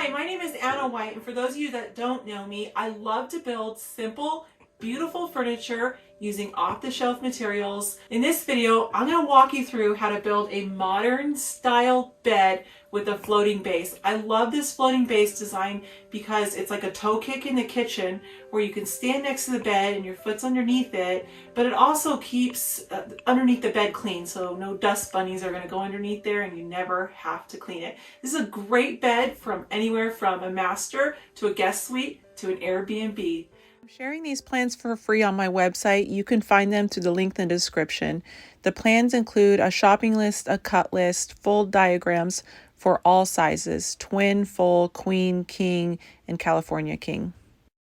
Hi, my name is Anna White, and for those of you that don't know me, I love to build simple, beautiful furniture using off-the-shelf materials. In this video, I'm going to walk you through how to build a modern style bed with a floating base. I love this floating base design because it's like a toe kick in the kitchen where you can stand next to the bed and your foot's underneath it, but it also keeps underneath the bed clean, so no dust bunnies are going to go underneath there and you never have to clean it. This is a great bed from anywhere from a master to a guest suite to an Airbnb. I'm sharing these plans for free on my website. You can find them through the link in the description. The plans include a shopping list, a cut list, full diagrams for all sizes: twin, full, queen, king, and California king.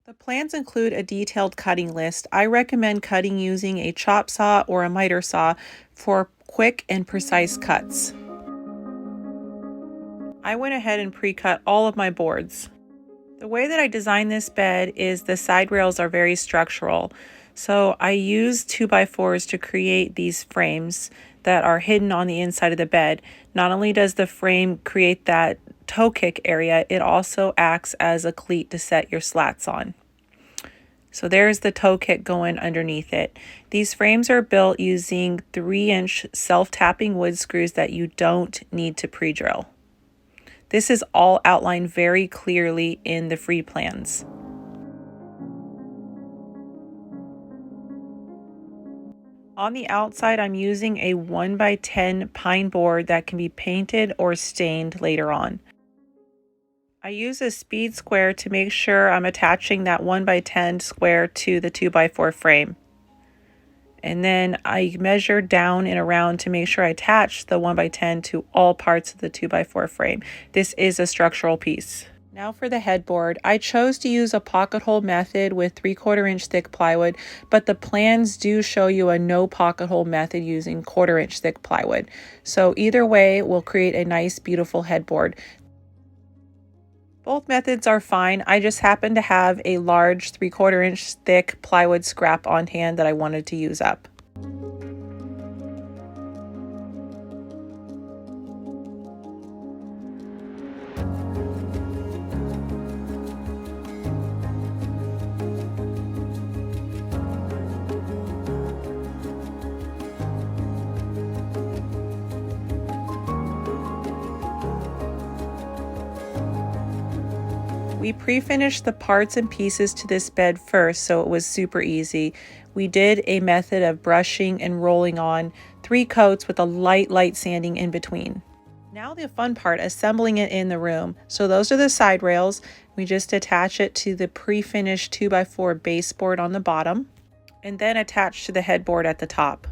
The plans include a detailed cutting list. I recommend cutting using a chop saw or a miter saw for quick and precise cuts. I went ahead and pre-cut all of my boards. The way that I designed this bed is the side rails are very structural. So I used 2x4s to create these frames that are hidden on the inside of the bed. Not only does the frame create that toe kick area, it also acts as a cleat to set your slats on. So there's the toe kick going underneath it. These frames are built using 3-inch self-tapping wood screws that you don't need to pre-drill. This is all outlined very clearly in the free plans. On the outside, I'm using a 1x10 pine board that can be painted or stained later on. I use a speed square to make sure I'm attaching that 1x10 square to the 2x4 frame. And then I measure down and around to make sure I attach the 1x10 to all parts of the 2x4 frame. This is a structural piece. Now for the headboard. I chose to use a pocket hole method with 3/4 inch thick plywood, but the plans do show you a no pocket hole method using 1/4 inch thick plywood. So either way will create a nice, beautiful headboard. Both methods are fine. I just happen to have a large 3/4 inch thick plywood scrap on hand that I wanted to use up. We pre-finished the parts and pieces to this bed first, so it was super easy. We did a method of brushing and rolling on 3 coats with a light sanding in between. Now the fun part, assembling it in the room. So those are the side rails. We just attach it to the pre-finished 2x4 baseboard on the bottom and then attach to the headboard at the top.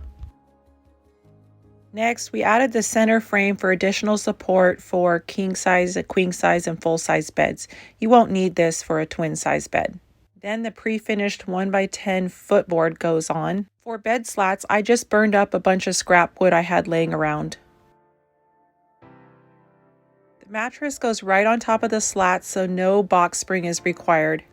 Next, we added the center frame for additional support for king size, queen size, and full size beds. You won't need this for a twin size bed. Then the pre-finished 1x10 footboard goes on. For bed slats, I just burned up a bunch of scrap wood I had laying around. The mattress goes right on top of the slats, so no box spring is required.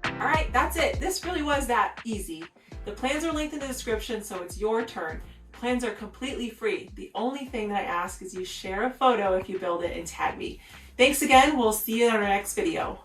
All right, that's it. This really was that easy. The plans are linked in the description, so it's your turn. Plans are completely free. The only thing that I ask is you share a photo if you build it and tag me. Thanks again. We'll see you in our next video.